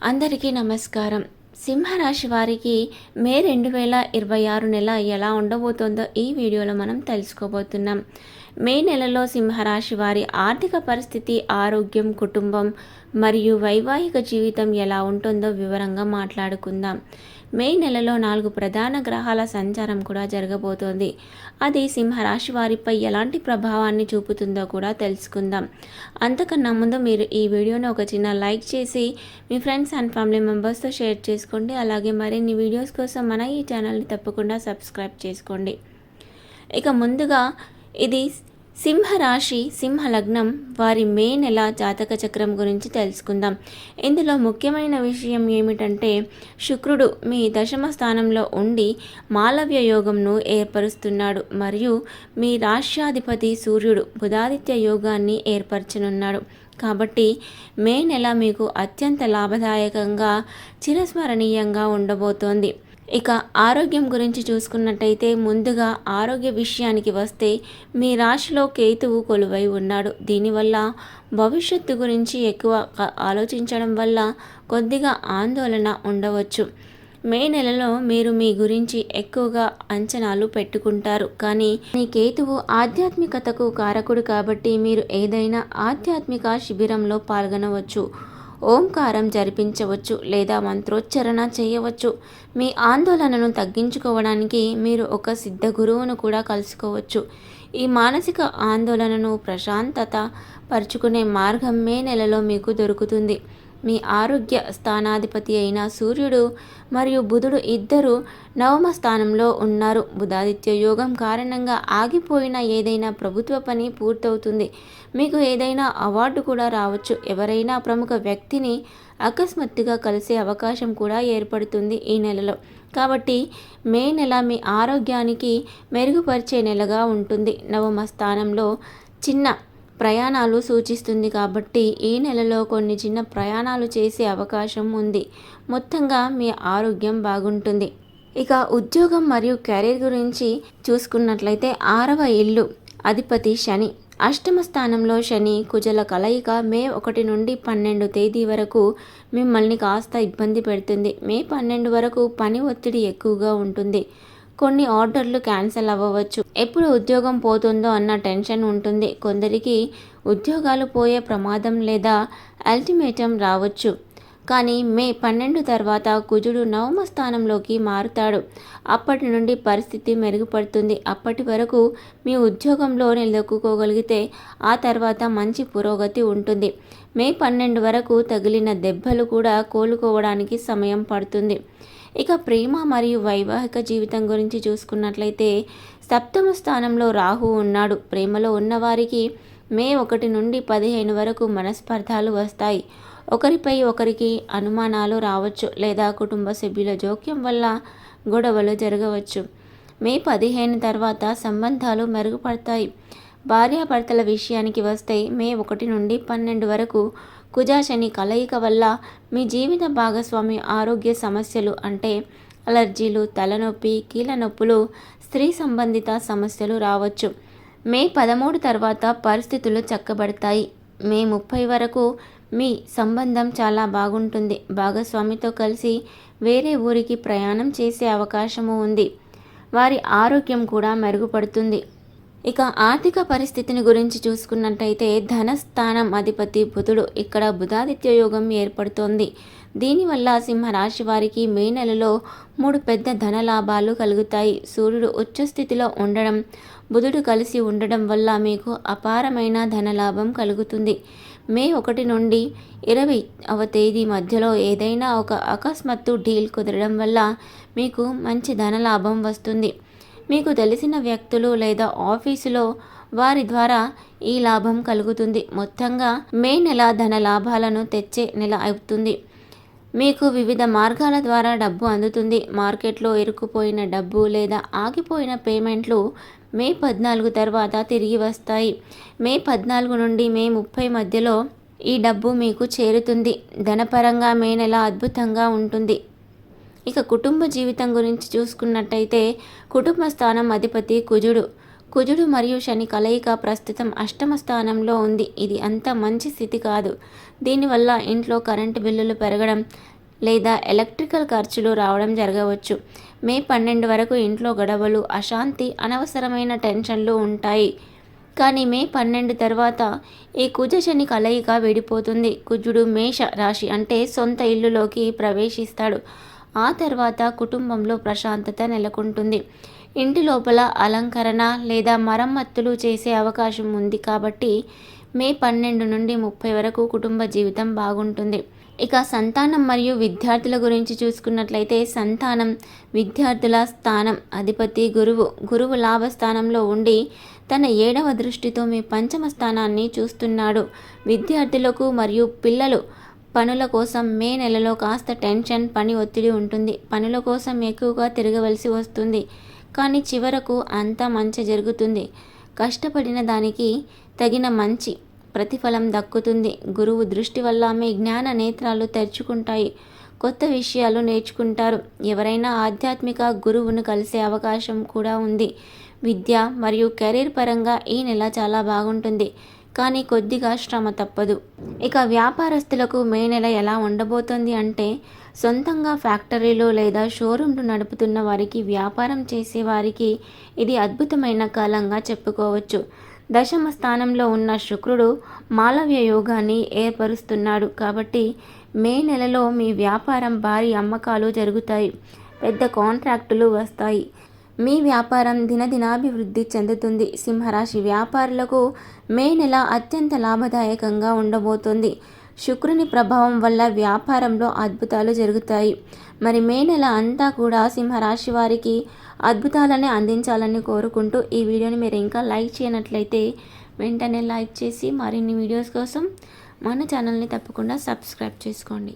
అందరికీ నమస్కారం. సింహరాశి వారికి మే 2026 నెల ఎలా ఉండబోతోందో ఈ వీడియోలో మనం తెలుసుకోబోతున్నాం. మే నెలలో సింహరాశి వారి ఆర్థిక పరిస్థితి, ఆరోగ్యం, కుటుంబం మరియు వైవాహిక జీవితం ఎలా ఉంటుందో వివరంగా మాట్లాడుకుందాం. మే నెలలో 4 ప్రధాన గ్రహాల సంచారం కూడా జరగబోతోంది. అది సింహరాశి వారిపై ఎలాంటి ప్రభావాన్ని చూపుతుందో కూడా తెలుసుకుందాం. అంతకన్నా ముందు మీరు ఈ వీడియోని ఒక చిన్న లైక్ చేసి మీ ఫ్రెండ్స్ అండ్ ఫ్యామిలీ మెంబర్స్తో షేర్ చేసుకోండి. అలాగే మరిన్ని వీడియోస్ కోసం మన ఈ ఛానల్ని తప్పకుండా సబ్స్క్రైబ్ చేసుకోండి. ఇక ముందుగా ఇది సింహరాశి, సింహలగ్నం వారి మే నెల జాతక చక్రం గురించి తెలుసుకుందాం. ఇందులో ముఖ్యమైన విషయం ఏమిటంటే శుక్రుడు మీ దశమ స్థానంలో ఉండి మాలవ్య యోగంను ఏర్పరుస్తున్నాడు మరియు మీ రాష్ట్రాధిపతి సూర్యుడు బుధాదిత్య యోగాన్ని ఏర్పరచనున్నాడు. కాబట్టి మే నెల మీకు అత్యంత లాభదాయకంగా, చిరస్మరణీయంగా ఉండబోతోంది. ఇక ఆరోగ్యం గురించి చూసుకున్నట్టయితే ముందుగా ఆరోగ్య విషయానికి వస్తే మీ రాశిలో కేతువు కొలువై ఉన్నాడు. దీనివల్ల భవిష్యత్తు గురించి ఎక్కువ ఆలోచించడం వల్ల కొద్దిగా ఆందోళన ఉండవచ్చు. మే నెలలో మీరు మీ గురించి ఎక్కువగా అంచనాలు పెట్టుకుంటారు. కానీ మీ కేతువు ఆధ్యాత్మికతకు కారకుడు కాబట్టి మీరు ఏదైనా ఆధ్యాత్మిక శిబిరంలో పాల్గొనవచ్చు, ఓంకారం జరిపించవచ్చు లేదా మంత్రోచ్చరణ చేయవచ్చు. మీ ఆందోళనను తగ్గించుకోవడానికి మీరు ఒక సిద్ధ గురువును కూడా కలుసుకోవచ్చు. ఈ మానసిక ఆందోళనను ప్రశాంతత పరుచుకునే మార్గం మే నెలలో మీకు దొరుకుతుంది. మీ ఆరోగ్య స్థానాధిపతి అయిన సూర్యుడు మరియు బుధుడు ఇద్దరు నవమ స్థానంలో ఉన్నారు. బుధాదిత్య యోగం కారణంగా ఆగిపోయిన ఏదైనా ప్రభుత్వ పని పూర్తవుతుంది. మీకు ఏదైనా అవార్డు కూడా రావచ్చు. ఎవరైనా ప్రముఖ వ్యక్తిని అకస్మాత్తుగా కలిసే అవకాశం కూడా ఏర్పడుతుంది ఈ నెలలో. కాబట్టి మే నెల మీ ఆరోగ్యానికి మెరుగుపరిచే నెలగా ఉంటుంది. నవమ స్థానంలో చిన్న ప్రయాణాలు సూచిస్తుంది కాబట్టి ఈ నెలలో కొన్ని చిన్న ప్రయాణాలు చేసే అవకాశం ఉంది. మొత్తంగా మీ ఆరోగ్యం బాగుంటుంది. ఇక ఉద్యోగం మరియు కెరీర్ గురించి చూసుకున్నట్లయితే 6వ ఇల్లు అధిపతి శని, అష్టమ స్థానంలో శని కుజల కలయిక మే 1 నుండి 12 తేదీ వరకు మిమ్మల్ని కాస్త ఇబ్బంది పెడుతుంది. మే 12 వరకు పని ఒత్తిడి ఎక్కువగా ఉంటుంది. కొన్ని ఆర్డర్లు క్యాన్సిల్ అవ్వవచ్చు. ఎప్పుడు ఉద్యోగం పోతుందో అన్న టెన్షన్ ఉంటుంది. కొందరికి ఉద్యోగాలు పోయే ప్రమాదం లేదా అల్టిమేటం రావచ్చు. కానీ మే 12 తర్వాత కుజుడు నవమ స్థానంలోకి మారుతాడు. అప్పటి నుండి పరిస్థితి మెరుగుపడుతుంది. అప్పటి వరకు మీ ఉద్యోగంలో నిలదొక్కుకోగలిగితే ఆ తర్వాత మంచి పురోగతి ఉంటుంది. మే 12 వరకు తగిలిన దెబ్బలు కూడా కోలుకోవడానికి సమయం పడుతుంది. ఇక ప్రేమ మరియు వైవాహిక జీవితం గురించి చూసుకున్నట్లయితే సప్తమ స్థానంలో రాహు ఉన్నాడు. ప్రేమలో ఉన్నవారికి మే 1 నుండి 15 వరకు మనస్పర్ధాలు వస్తాయి. ఒకరిపై ఒకరికి అనుమానాలు రావచ్చు లేదా కుటుంబ సభ్యుల జోక్యం వల్ల గొడవలు జరగవచ్చు. మే 15 తర్వాత సంబంధాలు మెరుగుపడతాయి. భార్యాభర్తల విషయానికి వస్తే మే 1 నుండి 12 వరకు కుజాశని కలయిక వల్ల మీ జీవిత భాగస్వామి ఆరోగ్య సమస్యలు అంటే అలర్జీలు, తలనొప్పి, కీళ్ళ నొప్పులు, స్త్రీ సంబంధిత సమస్యలు రావచ్చు. మే 13 తర్వాత పరిస్థితులు చక్కబడతాయి. మే 30 వరకు మీ సంబంధం చాలా బాగుంటుంది. భాగస్వామితో కలిసి వేరే ఊరికి ప్రయాణం చేసే అవకాశము ఉంది. వారి ఆరోగ్యం కూడా మెరుగుపడుతుంది. ఇక ఆర్థిక పరిస్థితిని గురించి చూసుకున్నట్టయితే ధనస్థానం అధిపతి బుధుడు, ఇక్కడ బుధాదిత్య యోగం ఏర్పడుతోంది. దీనివల్ల సింహరాశి వారికి మే నెలలో 3 పెద్ద ధన లాభాలు కలుగుతాయి. సూర్యుడు ఉచ్చస్థితిలో ఉండడం, బుధుడు కలిసి ఉండడం వల్ల మీకు అపారమైన ధనలాభం కలుగుతుంది. మే 1 నుండి 20వ తేదీ మధ్యలో ఏదైనా ఒక అకస్మాత్తు డీల్ కుదరడం వల్ల మీకు మంచి ధనలాభం వస్తుంది. మీకు తెలిసిన వ్యక్తులు లేదా ఆఫీసులో వారి ద్వారా ఈ లాభం కలుగుతుంది. మొత్తంగా మే నెల ధన లాభాలను తెచ్చే నెల అవుతుంది. మీకు వివిధ మార్గాల ద్వారా డబ్బు అందుతుంది. మార్కెట్లో ఇరుక్కుపోయిన డబ్బు లేదా ఆగిపోయిన పేమెంట్లు మే 14 తర్వాత తిరిగి వస్తాయి. మే 14 నుండి మే 30 మధ్యలో ఈ డబ్బు మీకు చేరుతుంది. ధనపరంగా మే నెల అద్భుతంగా ఉంటుంది. ఇక కుటుంబ జీవితం గురించి చూసుకున్నట్టయితే కుటుంబ స్థానం అధిపతి కుజుడు. కుజుడు మరియు శని కలయిక ప్రస్తుతం అష్టమ స్థానంలో ఉంది. ఇది అంత మంచి స్థితి కాదు. దీనివల్ల ఇంట్లో కరెంటు బిల్లులు పెరగడం లేదా ఎలక్ట్రికల్ ఖర్చులు రావడం జరగవచ్చు. మే 12 వరకు ఇంట్లో గొడవలు, అశాంతి, అనవసరమైన టెన్షన్లు ఉంటాయి. కానీ మే 12 తర్వాత ఈ కుజ శని కలయిక విడిపోతుంది. కుజుడు మేష రాశి అంటే సొంత ఇల్లులోకి ప్రవేశిస్తాడు. ఆ తర్వాత కుటుంబంలో ప్రశాంతత నెలకొంటుంది. ఇంటి లోపల అలంకరణ లేదా మరమ్మతులు చేసే అవకాశం ఉంది. కాబట్టి మే 12 నుండి 30 వరకు కుటుంబ జీవితం బాగుంటుంది. ఇక సంతానం మరియు విద్యార్థుల గురించి చూసుకున్నట్లయితే సంతానం విద్యార్థుల స్థానం అధిపతి గురువు లాభస్థానంలో ఉండి తన 7వ దృష్టితో మీ పంచమ స్థానాన్ని చూస్తున్నాడు. విద్యార్థులకు మరియు పిల్లలు పనుల కోసం మే నెలలో కాస్త టెన్షన్, పని ఒత్తిడి ఉంటుంది. పనుల కోసం ఎక్కువగా తిరగవలసి వస్తుంది. కానీ చివరకు అంతా మంచి జరుగుతుంది. కష్టపడిన దానికి తగిన మంచి ప్రతిఫలం దక్కుతుంది. గురువు దృష్టి వల్ల మీ జ్ఞాన నేత్రాలు తెరుచుకుంటాయి. కొత్త విషయాలు నేర్చుకుంటారు. ఎవరైనా ఆధ్యాత్మిక గురువును కలిసే అవకాశం కూడా ఉంది. విద్య మరియు కెరీర్ పరంగా ఈ నెల చాలా బాగుంటుంది. కానీ కొద్దిగా శ్రమ తప్పదు. ఇక వ్యాపారస్తులకు మే నెల ఎలా ఉండబోతోంది అంటే సొంతంగా ఫ్యాక్టరీలు లేదా షోరూంలు నడుపుతున్న వారికి, వ్యాపారం చేసే వారికి ఇది అద్భుతమైన కాలంగా చెప్పుకోవచ్చు. దశమ స్థానంలో ఉన్న శుక్రుడు మాలవ్య యోగాన్ని ఏర్పరుస్తున్నాడు. కాబట్టి మే నెలలో మీ వ్యాపారం భారీ అమ్మకాలు జరుగుతాయి. పెద్ద కాంట్రాక్టులు వస్తాయి. మీ వ్యాపారం దినదినాభివృద్ధి చెందుతుంది. సింహరాశి వ్యాపారులకు మే నెల అత్యంత లాభదాయకంగా ఉండబోతోంది. శుక్రుని ప్రభావం వల్ల వ్యాపారంలో అద్భుతాలు జరుగుతాయి. మరి మే నెల అంతా కూడా సింహరాశి వారికి అద్భుతాలని అందించాలని కోరుకుంటూ ఈ వీడియోని మీరు ఇంకా లైక్ చేయనట్లయితే వెంటనే లైక్ చేసి మరిన్ని వీడియోస్ కోసం మన ఛానల్ని తప్పకుండా సబ్స్క్రైబ్ చేసుకోండి.